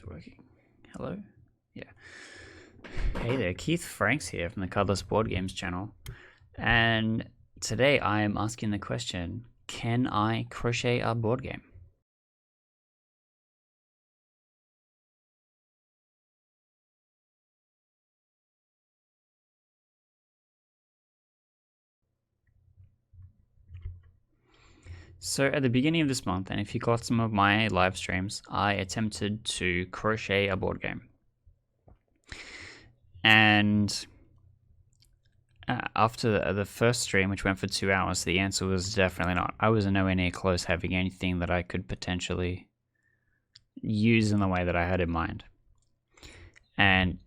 is working. Hello? Yeah. Hey there, Keith Franks here from the Cardless Board Games channel. And today I am asking the question, can I crochet a board game? So at the beginning of this month, and if you caught some of my live streams, I attempted to crochet a board game. And after the first stream, which went for 2 hours, the answer was definitely not. I was nowhere near close having anything that I could potentially use in the way that I had in mind. And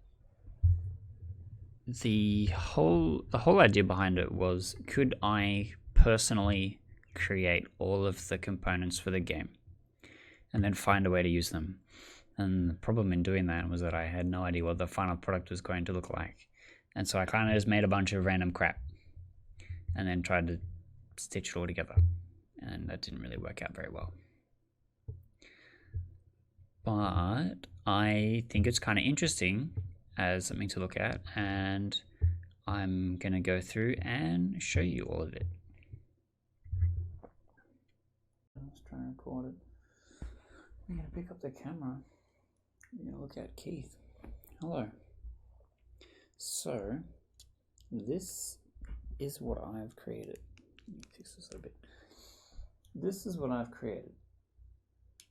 the whole idea behind it was, could I personally create all of the components for the game and then find a way to use them? And the problem in doing that was that I had no idea what the final product was going to look like. And so I kind of just made a bunch of random crap and then tried to stitch it all together. And that didn't really work out very well. But I think it's kind of interesting as something to look at, and I'm going to go through and show you all of it. Let's try and record it. I'm going to pick up the camera. I'm going to look at Keith. Hello. So, this is what I've created. Let me fix this a bit. This is what I've created.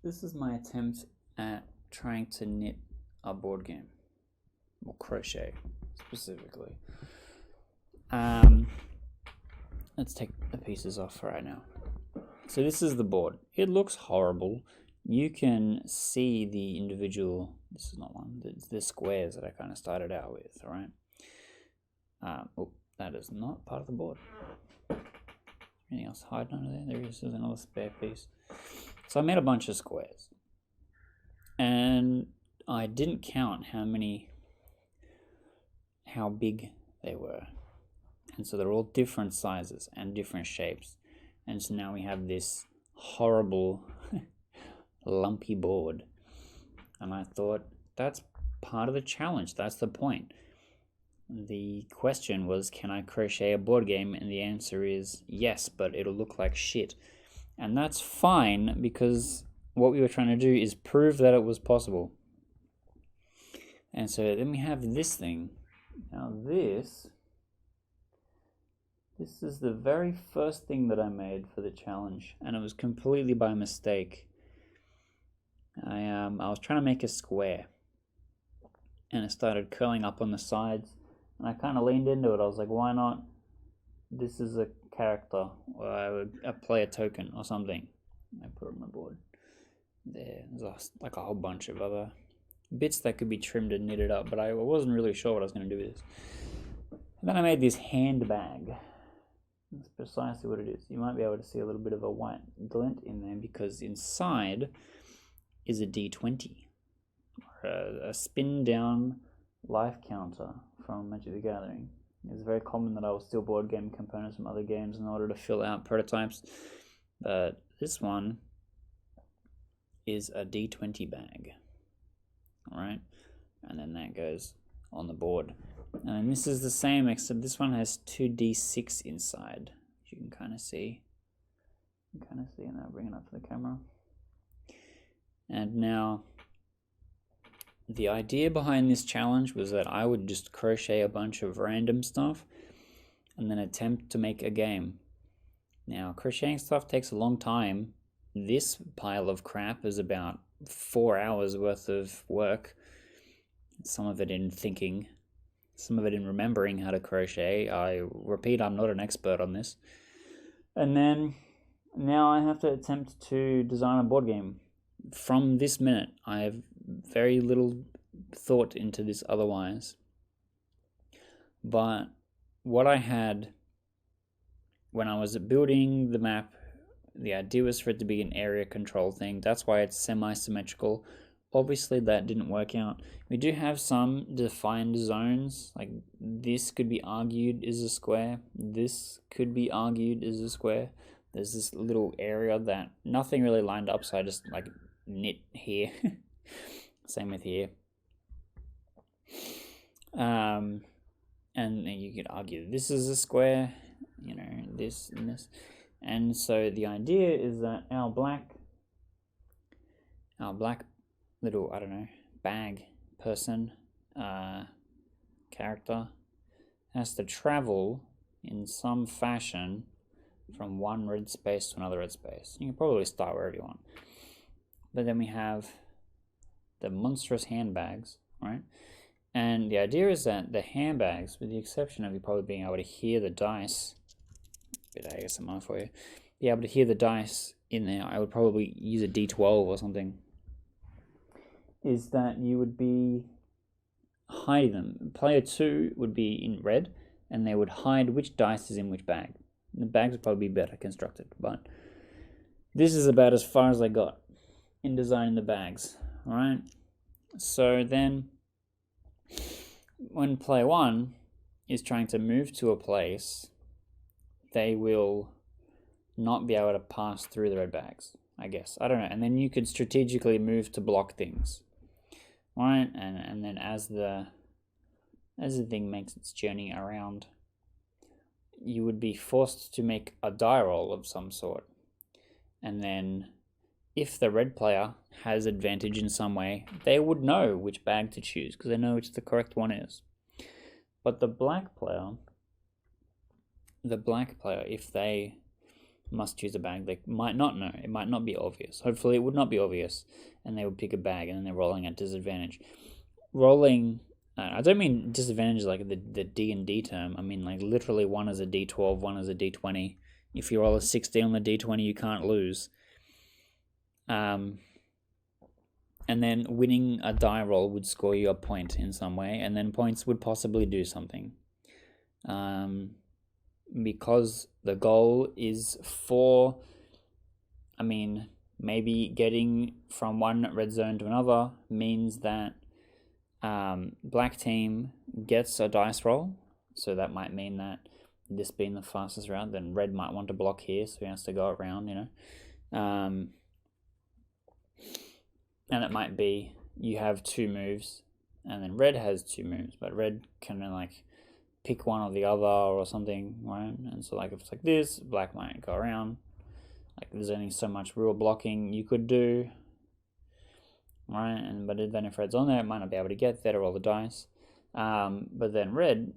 This is my attempt at trying to knit a board game, or crochet specifically. Let's take the pieces off right now. So this is the board. It looks horrible. You can see the individual, this is not one, the squares that I kind of started out with, all right? Oh, that is not part of the board. Anything else hiding under there? There is, there's another spare piece. So I made a bunch of squares. And I didn't count how big they were. And so they're all different sizes and different shapes. And so now we have this horrible lumpy board. And I thought, that's part of the challenge. That's the point. The question was, can I crochet a board game? And the answer is yes, but it'll look like shit. And that's fine, because what we were trying to do is prove that it was possible. And so then we have this thing. Now this is the very first thing that I made for the challenge, and it was completely by mistake. I was trying to make a square, and it started curling up on the sides, and I kind of leaned into it. I was like, why not? This is a character, or a player token or something. I put it on the board. There's like a whole bunch of other bits that could be trimmed and knitted up, but I wasn't really sure what I was going to do with this. And then I made this handbag. That's precisely what it is. You might be able to see a little bit of a white glint in there, because inside is a D20, or a spin down life counter from Magic the Gathering. It's very common that I will steal board game components from other games in order to fill out prototypes, but this one is a D20 bag. Alright, and then that goes on the board. And this is the same, except this one has 2 D6 inside. You can kind of see. And I'll bring it up for the camera. And now, the idea behind this challenge was that I would just crochet a bunch of random stuff and then attempt to make a game. Now, crocheting stuff takes a long time. This pile of crap is about 4 hours worth of work. Some of it in thinking, some of it in remembering how to crochet. I repeat, I'm not an expert on this. And then now I have to attempt to design a board game. From this minute, I have very little thought into this otherwise. But what I had when I was building the map, the idea was for it to be an area control thing. That's why it's semi-symmetrical. Obviously that didn't work out. We do have some defined zones, like this could be argued is a square. This could be argued is a square. There's this little area that nothing really lined up, so I just like knit here. Same with here. And you could argue this is a square, you know, this and this. And so the idea is that our black little, I don't know, bag person, character has to travel in some fashion from one red space to another red space. You can probably start wherever you want. But then we have the monstrous handbags, right? And the idea is that the handbags, with the exception of you probably being able to hear the dice, bit of ASMR for you, be able to hear the dice in there, I would probably use a D12 or something, is that you would be hiding them. Player 2 would be in red, and they would hide which dice is in which bag. The bags would probably be better constructed, but this is about as far as I got in designing the bags, alright? So then, when player 1 is trying to move to a place, they will not be able to pass through the red bags, I guess. I don't know. And then you could strategically move to block things, right? And then as the thing makes its journey around, you would be forced to make a die roll of some sort. And then if the red player has advantage in some way, they would know which bag to choose because they know which the correct one is. But the black player, if they must choose a bag, they might not know. It might not be obvious. Hopefully it would not be obvious, and they would pick a bag, and then they're rolling at disadvantage. Rolling, I don't mean disadvantage like the D&D term. I mean like literally one is a D12, one is a D20. If you roll a 16 on the D20, you can't lose. And then winning a die roll would score you a point in some way, and then points would possibly do something. Because the goal is for, I mean, maybe getting from one red zone to another means that black team gets a dice roll, so that might mean that this being the fastest route, then red might want to block here, so he has to go around, you know. And it might be you have 2 moves, and then red has 2 moves, but red can like pick one or the other or something, right? And so like if it's like this, black might go around. Like there's only so much real blocking you could do, right? And but then if red's on there, it might not be able to get there to roll the dice. But then red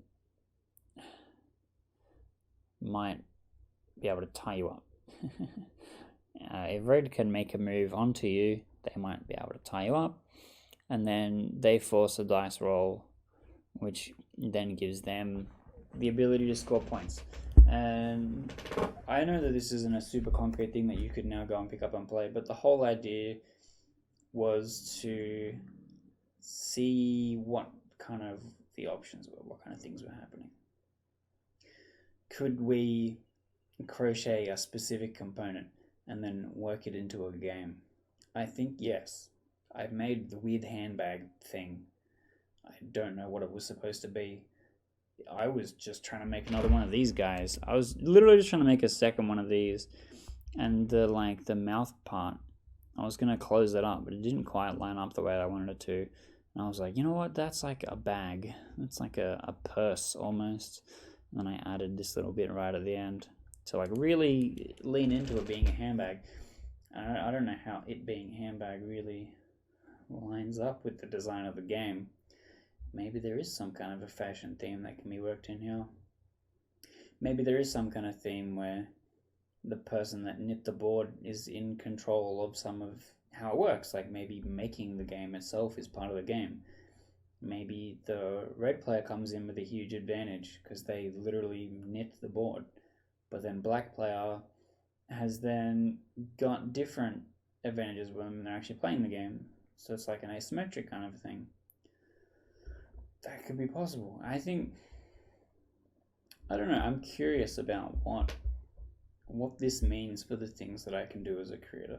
might be able to tie you up. If red can make a move onto you, they might be able to tie you up, and then they force a dice roll, which then gives them the ability to score points. And I know that this isn't a super concrete thing that you could now go and pick up and play, but the whole idea was to see what kind of the options were, what kind of things were happening. Could we crochet a specific component and then work it into a game? I think yes. I've made the weird handbag thing. I don't know what it was supposed to be. I was just trying to make another one of these guys. I was literally just trying to make a second one of these. And the mouth part, I was going to close that up, but it didn't quite line up the way I wanted it to. And I was like, you know what? That's like a bag. That's like a purse almost. And then I added this little bit right at the end to like really lean into it being a handbag. I don't know how it being a handbag really lines up with the design of the game. Maybe there is some kind of a fashion theme that can be worked in here. Maybe there is some kind of theme where the person that knit the board is in control of some of how it works. Like maybe making the game itself is part of the game. Maybe the red player comes in with a huge advantage because they literally knit the board. But then black player has then got different advantages when they're actually playing the game. So it's like an asymmetric kind of thing. That could be possible. I don't know, I'm curious about what this means for the things that I can do as a creator.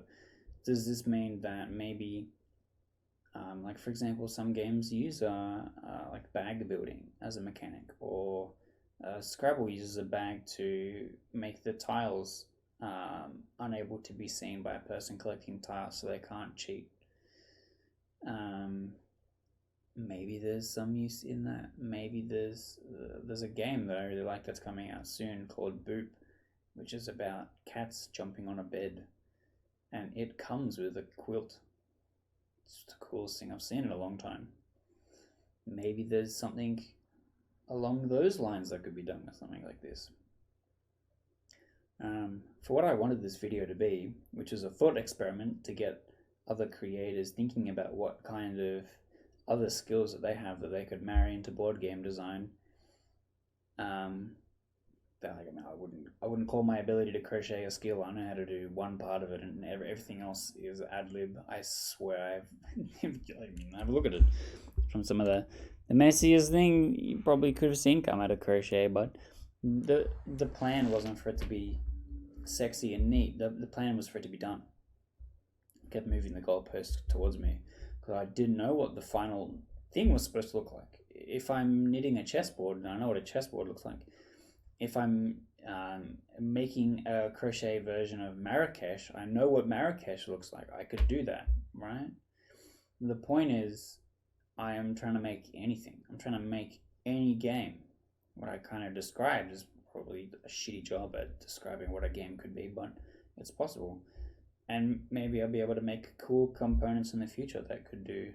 Does this mean that maybe, like for example, some games use like bag building as a mechanic, or Scrabble uses a bag to make the tiles unable to be seen by a person collecting tiles so they can't cheat. Maybe there's some use in that. Maybe there's a game that I really like that's coming out soon called Boop, which is about cats jumping on a bed, and it comes with a quilt. It's the coolest thing I've seen in a long time. Maybe there's something along those lines that could be done with something like this. For what I wanted this video to be, which is a thought experiment to get other creators thinking about what kind of other skills that they have that they could marry into board game design. I wouldn't call my ability to crochet a skill. I know how to do one part of it, and everything else is ad lib. I swear, I've looked at it from some of the messiest thing you probably could have seen come out of crochet, but the plan wasn't for it to be sexy and neat. The plan was for it to be done. I kept moving the goalpost towards me because I didn't know what the final thing was supposed to look like. If I'm knitting a chessboard, and I know what a chessboard looks like, if I'm making a crochet version of Marrakesh, I know what Marrakesh looks like. I could do that, right? The point is, I am trying to make anything. I'm trying to make any game. What I kind of described is probably a shitty job at describing what a game could be, but it's possible. And maybe I'll be able to make cool components in the future that could do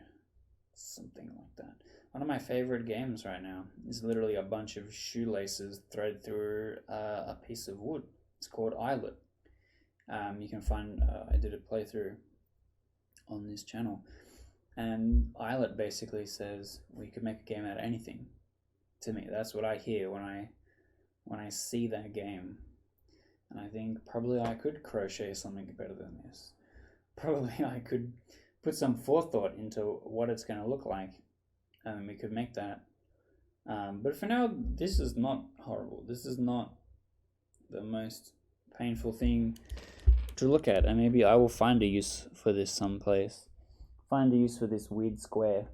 something like that. One of my favorite games right now is literally a bunch of shoelaces threaded through a piece of wood. It's called Islet. You can find, I did a playthrough on this channel. And Islet basically says we could make a game out of anything. To me, that's what I hear when I see that game. And I think probably I could crochet something better than this. Probably I could put some forethought into what it's going to look like, and we could make that. But for now, this is not horrible. This is not the most painful thing to look at, and maybe I will find a use for this someplace. Find a use for this weird square.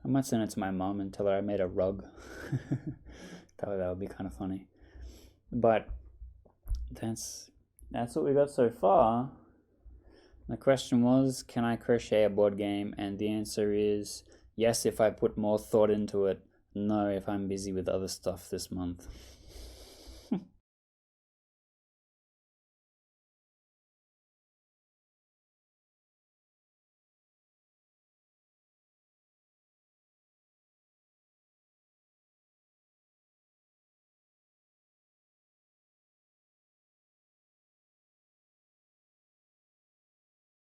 I might send it to my mom and tell her I made a rug. That would be kind of funny. But that's what we got so far. The question was, can I crochet a board game? And the answer is yes if I put more thought into it, no if I'm busy with other stuff this month.